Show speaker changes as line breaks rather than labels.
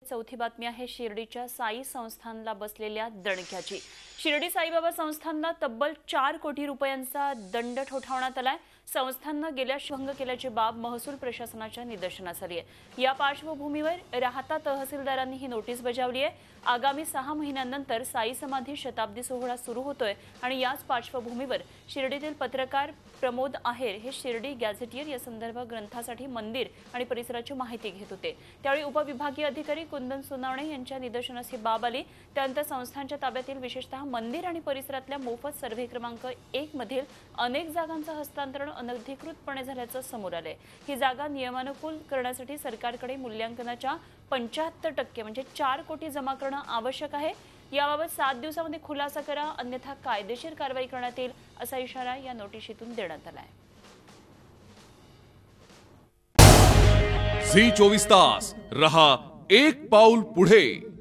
चौथी बातमी आहे शिर्डीच्या साई संस्थानला बसलेल्या दणक्याची। शिर्डी साईबाबा संस्थानला तब्बल 4 कोटी रुपयांचा दंड ठोठावण्यात आलाय। संस्थानने गेल्या भंग केल्याची बाब महसूल प्रशासनाच्या निदर्शनास आली आहे। या पार्श्वभूमीवर राहता तहसीलदारांनी ही नोटीस बजावली आहे। आगामी 6 महिन्यांनंतर साई समाधी शताब्दी सोहळा सुरू होतोय आणि याच पार्श्वभूमीवर शिर्डीतील पत्रकार प्रमोद आहेर हे शिर्डी गॅझेटियर या संदर्भ ग्रंथासाठी मंदिर आणि परिसराची माहिती घेत होते। त्यावेळी उपविभागीय अधिकारी कुंदन सोनावणे यांच्या निदर्शनास ही बाब आली। त्यानंतर संस्थांच्या ताब्यातील विशेषतः मंदिर आणि परिसरातल्या मोफत सर्व्हे क्रमांक 1 मधील अनेक जागांचं हस्तांतरण अनधिकृतपणे झाल्याचं समोर आलंय। ही जागा नियमानुकूल करण्यासाठी सरकारकडे मूल्यांकनाच्या 75% म्हणजे 4 कोटी जमा करणं आवश्यक आहे। याबाबत 7 दिवसांमध्ये खुलासा करा, अन्यथा कायदेशीर कारवाई करण्यात येईल असा इशारा या नोटिशीतून देण्यात आलाय।
झी 24 तास रहा एक पाऊल पुढे।